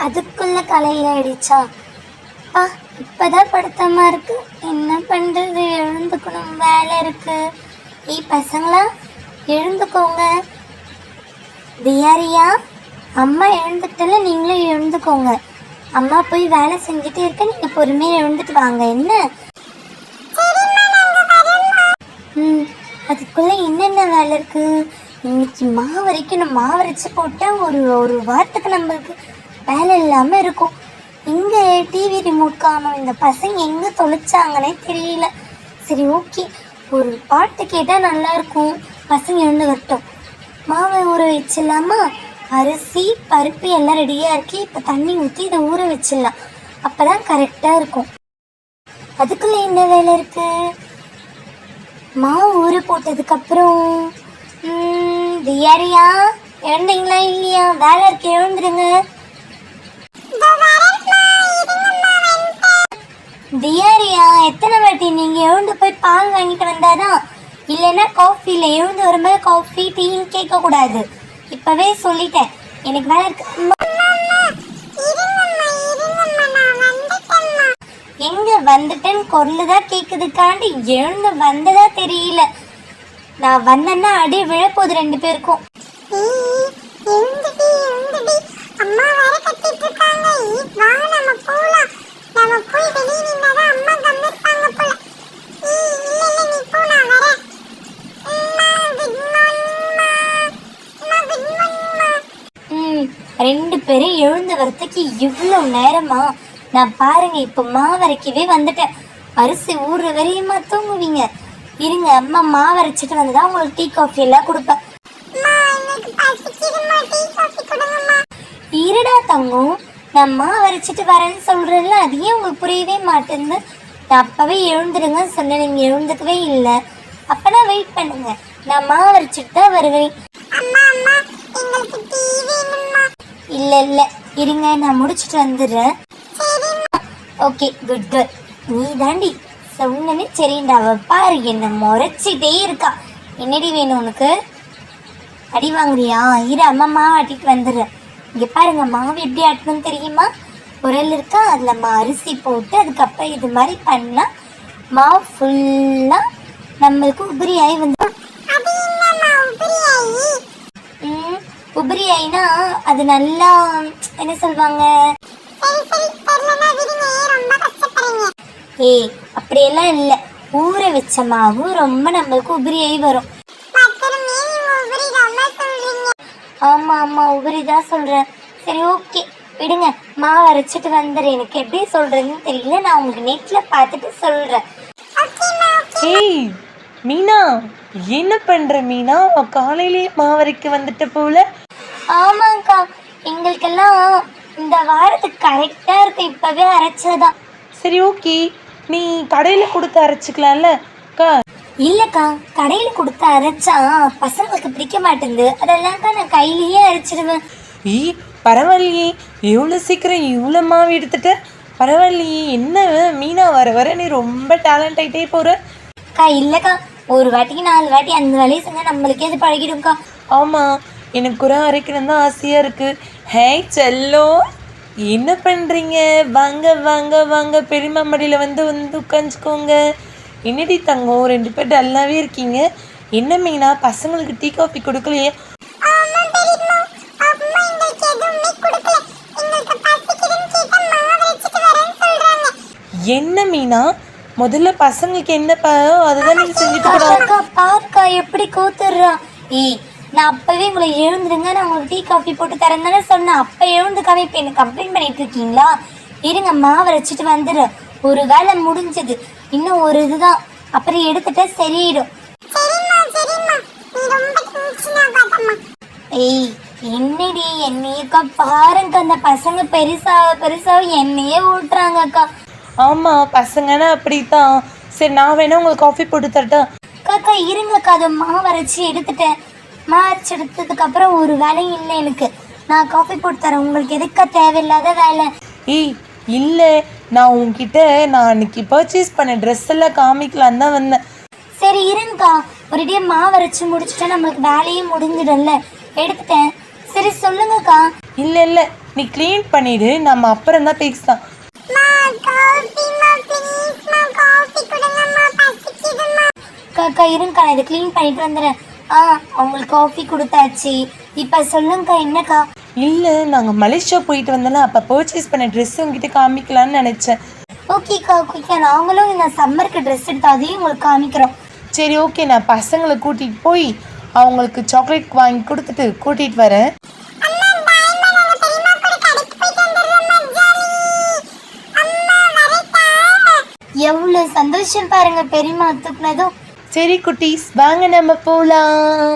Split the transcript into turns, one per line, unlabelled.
அதுக்குள்ள காலையில் ஆயிடுச்சா? அப்பா இப்போதான் படுத்தமா இருக்கு. என்ன பண்ணுறது, எழுந்துக்கணும், வேலை இருக்கு. பசங்களா எழுந்துக்கோங்க. தியாரியா, அம்மா எழுந்துட்டல, நீங்களும் எழுந்துக்கோங்க. அம்மா போய் வேலை செஞ்சுட்டே இருக்க, நீங்கள் பொறுமையாக எழுந்துட்டு வாங்க. என்ன அதுக்குள்ளே என்னென்ன வேலை இருக்கு? இன்னைக்கு மாவு அரைக்கணும். மாவு அரைச்சி போட்டால் ஒரு வாரத்துக்கு நம்மளுக்கு வேலை இல்லாமல் இருக்கும். இங்கே டிவி ரிமோட் காணும். இந்த பசங்க எங்கே தொலைச்சாங்கன்னே தெரியல. சரி, ஓகே, ஒரு பாட்டு கேட்டால் நல்லாயிருக்கும். பசங்க எழுந்து வரட்டும். மாவை ஊற வச்சிடலாமா? அரிசி பருப்பு எல்லாம் ரெடியாக இருக்கு. இப்போ தண்ணி ஊற்றி இதை ஊற வச்சிடலாம். அப்போ தான் கரெக்டாக இருக்கும். அதுக்குள்ளே என்ன வேலை இருக்குது? மாவு ஊற போட்டதுக்கப்புறம் தியாரியா, எழுந்தீங்களா இல்லையா? வேலை இருக்கு, எழுந்துருங்க. தியாரியா, எத்தனை வாட்டி நீங்கள் எழுந்து போய் பால் வாங்கிட்டு வந்தாதான், இல்லைன்னா காஃபியில் எழுந்து வரும்போது காஃபி டீன்னு கேட்கக்கூடாது. இப்போவே சொல்லிட்டேன், எனக்கு வேலை இருக்கு. எங்க வந்துட்டேன்னு குரல் தான் கேட்குதுக்காண்டி எழுந்து வந்ததா தெரியல. நான் வந்தேன்னா அடி விழப்போகுது ரெண்டு பேருக்கும். ரெண்டு பேரும் எழுந்து வரத்துக்கு இவ்வளோ நேரமா? நான் பாருங்க, இப்போ மாவரைக்கவே வந்துட்டேன். அரிசி ஊறுற வரையுமா தூங்குவீங்க? இருங்க, அம்மா மாவரைச்சிட்டு வந்ததா உங்களுக்கு டீ காஃபி எல்லாம் கொடுப்பேன். இருடா தங்கம், நான் மாவரைச்சிட்டு வரேன்னு சொல்றேன்ல, அது ஏன் உங்களுக்கு புரியவே மாட்டேங்குது? நான் அப்பவே எழுந்துருங்க சொன்னேன், நீங்க எழுந்துக்கவே இல்லை. அப்பனா வெயிட் பண்ணுங்க, நான் மாவரைச்சிட்டு தான் வருவேன். இல்ல இல்ல, இருங்க, நான் முடிச்சுட்டு வந்துடுறேன். Okay, good girl. நீ தாண்டி சொன்னே சரிண்டா. அவ பாரு என்ன முறைச்சிட்டே இருக்கா. என்னடி வேணும் உனக்கு? அடி வாங்குறியா? இரு, அம்மா மாவு ஆட்டிட்டு வந்துடுறேன். இங்கே பாருங்க, மாவு எப்படி ஆட்டணும்னு தெரியுமா? உரல் இருக்கா, அதில் அரிசி போட்டு அதுக்கப்புறம் இது மாதிரி பண்ணால் மாவு ஃபுல்லாக நம்மளுக்கு உபரி ஆகி வந்துடும். உபரி ஆயினா அது நல்லா என்ன சொல்லுவாங்க? அப்படியெல்லாம் இல்லை, ஊற வச்ச மாவு ரொம்ப நம்மளுக்கு உபரியாகி வரும். ஆமா ஆமா, உபரி தான் சொல்றேன். சரி, ஓகே, விடுங்க, மாவு அரைச்சிட்டு வந்துடுறேன். எனக்கு எப்படி சொல்றதுன்னு தெரியல, நான் உங்களுக்கு நெட்ல பார்த்துட்டு சொல்றேன்.
ஏய் மீனா, என்ன பண்ற மீனா? காலையிலேயே மாவரைக்கு வந்துட்ட போல.
ஆமாக்கா, எங்களுக்கெல்லாம் இந்த வாரத்துக்கு கரெக்டா இருக்கு. இப்பவே அரைச்சதான்.
சரி, ஓகே, நீ கடையில கொடுத்து அரைச்சிக்கலாம்ல அக்கா?
இல்லக்கா, கடையில கொடுத்து அரைச்சா பசங்களுக்கு பிடிக்க மாட்டேங்குது. அதெல்லாம்க்கா நான் கையிலேயே அரைச்சிடுவேன்.
பரவாயில்லையே, எவ்வளோ சீக்கிரம் இவ்வளோ மாவு எடுத்துட்ட. பரவாயில்லையே, என்ன மீனா, வர வர நீ ரொம்ப டேலண்ட் ஆகிட்டே போற.
அக்கா இல்லைக்கா, ஒரு வாட்டிக்கு 4 வாட்டி அந்த வேலையை செஞ்சால் நம்மளுக்கே அது பழகிடும்க்கா.
ஆமாம், எனக்கு கூட அரைக்கணும் தான் ஆசையாக இருக்குது. ஹே செல்லோ, என்ன பண்ணுறீங்க? வாங்க வாங்க வாங்க, பெரியம்மா மடியில் வந்து உட்காந்துக்கோங்க. என்னடி தங்கம், 2 பேர் டல்லாகவே இருக்கீங்க. என்ன மீனா, பசங்களுக்கு டீ காஃபி கொடுக்கலையே? என்ன மீனா, முதல்ல பசங்களுக்கு என்ன அதுதான் நீங்க செஞ்சுட்டு
பாக்கா எப்படி கூத்துடுறா. நான் அப்பவே உங்களை எழுந்துருங்க, நான் உங்களுக்கு டீ காஃபி போட்டு தரேன் தானே சொன்னேன். அப்போ எழுந்துக்காவே இப்போ என்ன கம்ப்ளைண்ட் பண்ணிட்டு இருக்கீங்களா? இருங்க, மாவு அரைச்சிட்டு வந்துடு. ஒரு வேலை முடிஞ்சது, இன்னும் ஒரு இதுதான், அப்புறம் எடுத்துட்டா சரியிடும். என்னடி என்னையக்கா பாருங்க, அந்த பசங்க பெருசா என்னையே ஊட்டுறாங்கக்கா.
ஆமா, பசங்கன்னா அப்படித்தான். சரி, நான் வேணா உங்களுக்கு காஃபி போட்டு தரட்டா?
காக்கா இருங்கக்கா, அதை மாவு அரைச்சி எடுத்துட்டேன். மாவு அரைச்சி எடுத்ததுக்கு அப்புறம் ஒரு வேலையும் இல்லை எனக்கு. நான் காஃபி போட்டு தரேன். உங்களுக்கு எதுக்கா தேவையில்லாத வேலை?
இல்லை, நான் உங்ககிட்ட அன்னைக்கு பர்ச்சேஸ் பண்ண ட்ரெஸ் எல்லாம் காமிக்கலாம் தான் வந்தேன்.
சரி இருங்கக்கா, ஒரேடியே மாவு அரைச்சி முடிச்சுட்டா நம்மளுக்கு வேலையும் முடிஞ்சிடும்ல. எடுத்துட்டேன். சரி சொல்லுங்கக்கா.
இல்லை நீ க்ளீன் பண்ணிடு, நம்ம அப்புறம் தான் பேசலாம்.
அக்கா இருங்கக்கா, நான் இதை க்ளீன் பண்ணிட்டு வந்துடுறேன். அவங்களுக்கு காஃபி கொடுத்தாச்சு. இப்போ சொல்லுங்கக்கா, என்னக்கா?
இல்லை, நாங்கள் மலேசியா போயிட்டு வந்தோம்ல, அப்போ பர்ச்சேஸ் பண்ண ட்ரெஸ் உங்ககிட்ட காமிக்கலான்னு நினச்சேன்.
ஓகேக்கா ஓகேக்கா, நாங்களும் இந்த சம்மருக்கு ட்ரெஸ் எடுத்து அதையும் உங்களுக்கு காமிக்கிறோம்.
சரி ஓகே, நான் பசங்களை கூட்டிகிட்டு போய் அவங்களுக்கு சாக்லேட் வாங்கி கொடுத்துட்டு கூட்டிகிட்டு வரேன்.
எவ்வளோ சந்தோஷம் பாருங்க பெரியம்மா தூக்குனதும்.
சரி குட்டீஸ், வாங்க நம்ம போகலாம்.